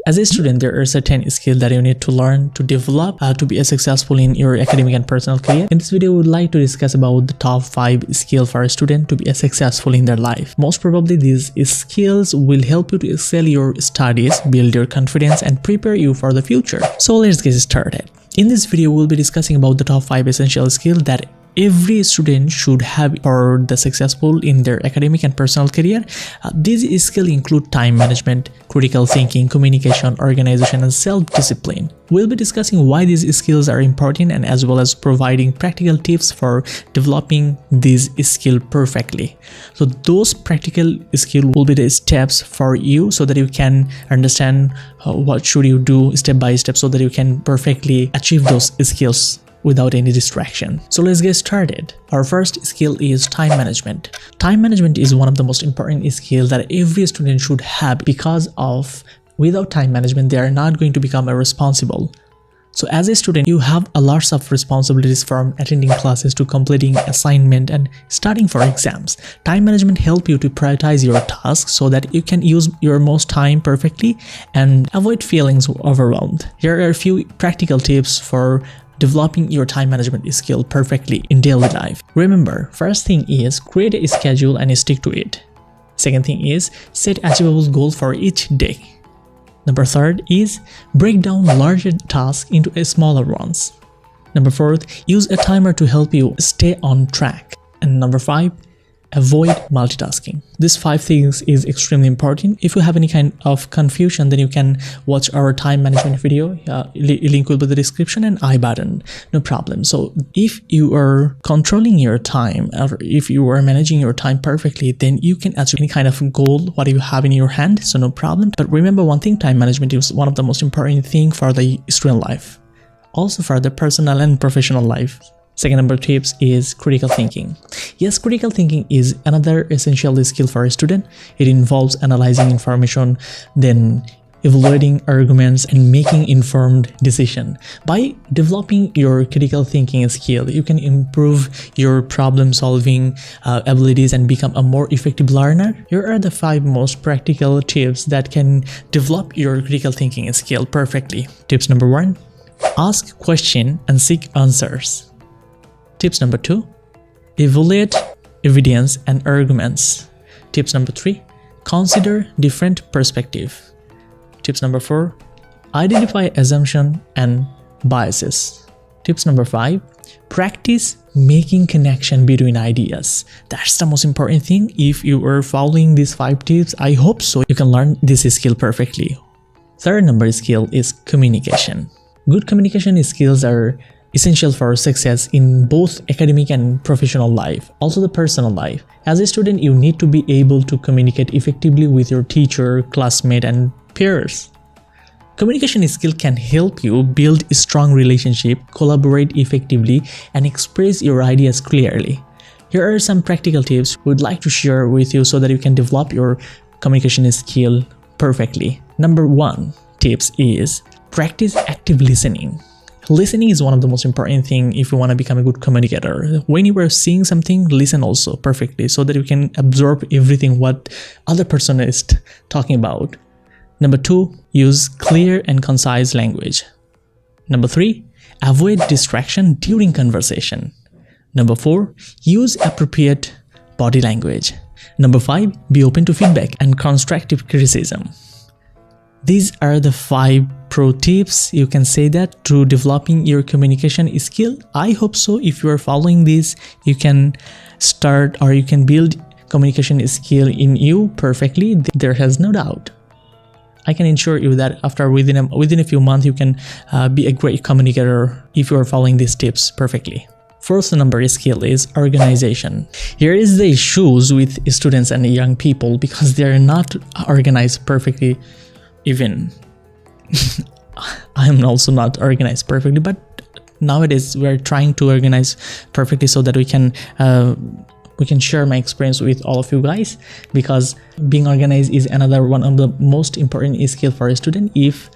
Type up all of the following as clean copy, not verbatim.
As a student, there are certain skills that you need to learn to develop to be successful in your academic and personal career. In this video, we would like to discuss about the top 5 skills for a student to be successful in their life. Most probably, these skills will help you to excel your studies, build your confidence, and prepare you for the future. So let's get started. In this video, we'll be discussing about the top 5 essential skills that every student should have for the successful in their academic and personal career. These skills include time management, critical thinking, communication, organization, and self-discipline. We'll be discussing why these skills are important and as well as providing practical tips for developing these skills perfectly. So those practical skills will be the steps for you so that you can understand what should you do step by step so that you can perfectly achieve those skills without any distraction. So let's get started. Our first skill is time management. Time management is one of the most important skills that every student should have because without time management, they are not going to become responsible. So as a student, you have a lot of responsibilities from attending classes to completing assignment and studying for exams. Time management helps you to prioritize your tasks so that you can use your most time perfectly and avoid feeling overwhelmed. Here are a few practical tips for developing your time management skill perfectly in daily life. Remember, first thing is create a schedule and stick to it. Second thing is set achievable goals for each day. Number third is break down larger tasks into smaller ones. Number fourth, use a timer to help you stay on track. And number 5, avoid multitasking. These 5 things is extremely important. If you have any kind of confusion, then you can watch our time management video. Link will be in the description and I button. No problem. So if you are controlling your time or if you are managing your time perfectly, then you can achieve any kind of goal what you have in your hand. So no problem. But remember one thing, time management is one of the most important thing for the student life. Also for the personal and professional life. Second number tips is critical thinking. Yes, critical thinking is another essential skill for a student. It involves analyzing information, then evaluating arguments and making informed decision. By developing your critical thinking skill, you can improve your problem solving abilities and become a more effective learner. Here are the 5 most practical tips that can develop your critical thinking skill perfectly. Tips number 1, ask questions and seek answers. Tips number 2, evaluate evidence and arguments. Tips number 3, consider different perspectives. Tips number 4, identify assumptions and biases. Tips number 5, practice making connection between ideas. That's the most important thing. If you are following these 5 tips, I hope so you can learn this skill perfectly. Third number skill is communication. Good communication skills are essential for success in both academic and professional life, also the personal life. As a student, you need to be able to communicate effectively with your teacher, classmate, and peers. Communication skill can help you build a strong relationship, collaborate effectively, and express your ideas clearly. Here are some practical tips we would like to share with you so that you can develop your communication skill perfectly. Number 1 tips is practice active listening. Listening is one of the most important things if you want to become a good communicator. When you are seeing something, listen also perfectly so that you can absorb everything what other person is talking about. Number 2, use clear and concise language. Number 3, avoid distraction during conversation. Number 4, use appropriate body language. Number 5, be open to feedback and constructive criticism. These are the 5 pro tips, you can say that, to developing your communication skill. I hope so. If you are following this, you can start or you can build communication skill in you perfectly. There has no doubt. I can assure you that within a few months, you can be a great communicator if you are following these tips perfectly. Fourth number skill is organization. Here is the issues with students and young people because they are not organized perfectly. Even I'm also not organized perfectly, but nowadays we're trying to organize perfectly so that we can share my experience with all of you guys, because being organized is another one of the most important skill for a student. If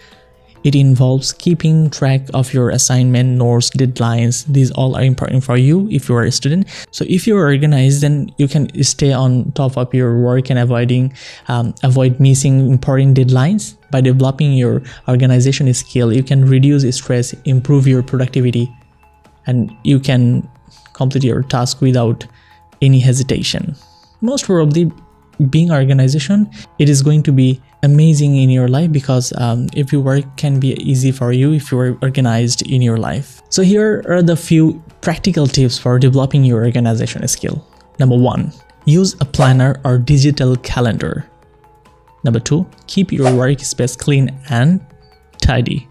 It involves keeping track of your assignment, notes, deadlines. These all are important for you if you are a student. So if you are organized, then you can stay on top of your work and avoid missing important deadlines. By developing your organization skill, you can reduce stress, improve your productivity, and you can complete your task without any hesitation. Most probably, being organization, it is going to be amazing in your life, because if your work can be easy for you if you are organized in your life. So here are the few practical tips for developing your organization skill. Number 1, use a planner or digital calendar. Number 2, keep your workspace clean and tidy.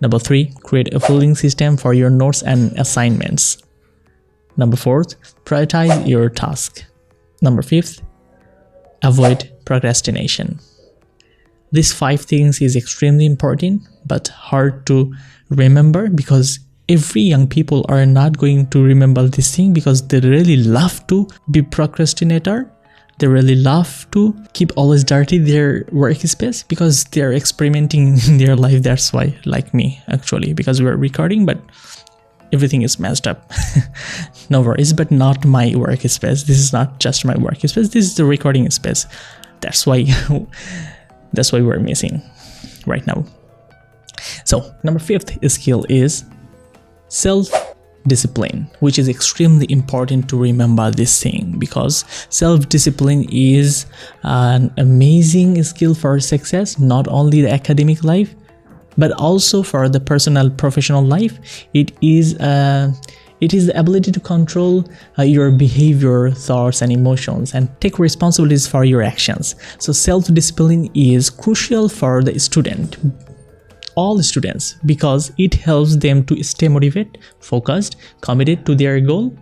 Number 3, create a folding system for your notes and assignments. Number 4, prioritize your task. Number 5, avoid procrastination. These 5 things is extremely important but hard to remember, because every young people are not going to remember this thing, because they really love to be procrastinator. They really love to keep always dirty their workspace, because they're experimenting in their life. That's why, like me actually, because we're recording but everything is messed up. No worries, but not my workspace. This is not just my workspace. This is the recording space. That's why we're missing right now. So number 5th skill is self-discipline, which is extremely important to remember this thing, because self-discipline is an amazing skill for success, not only the academic life but also for the personal professional life. It is the ability to control your behavior, thoughts and emotions, and take responsibilities for your actions. So self-discipline is crucial for the student, all students, because it helps them to stay motivated, focused, committed to their goal.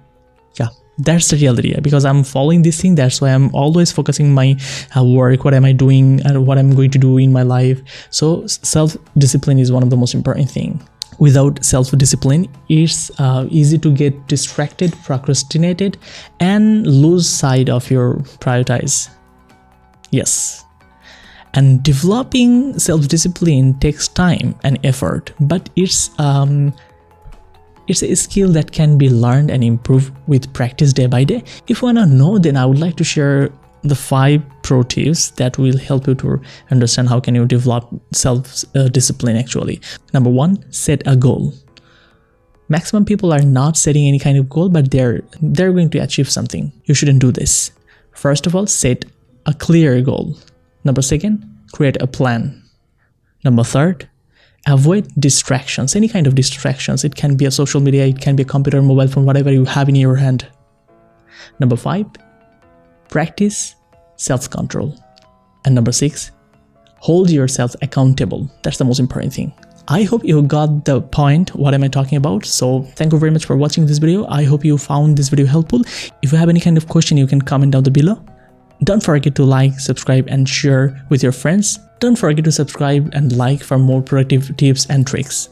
Yeah, that's the real idea, because I'm following this thing. That's why I'm always focusing my work, what am I doing and what I'm going to do in my life. So self-discipline is one of the most important things. Without self-discipline, it's easy to get distracted, procrastinated, and lose sight of your priorities. Yes. And developing self-discipline takes time and effort, but it's a skill that can be learned and improved with practice day by day. If you want to know, then I would like to share the 5 pro tips that will help you to understand how can you develop self-discipline actually. Number 1, set a goal. Maximum people are not setting any kind of goal, but they're going to achieve something. You shouldn't do this. First of all, set a clear goal. Number 2, create a plan. Number 3, avoid distractions, any kind of distractions. It can be a social media, it can be a computer, mobile phone, whatever you have in your hand. Number 5, practice self-control. And number 6, hold yourself accountable. That's the most important thing. I hope you got the point, what am I talking about. So thank you very much for watching this video. I hope you found this video helpful. If you have any kind of question, you can comment down below. Don't forget to like, subscribe and share with your friends. Don't forget to subscribe and like for more productive tips and tricks.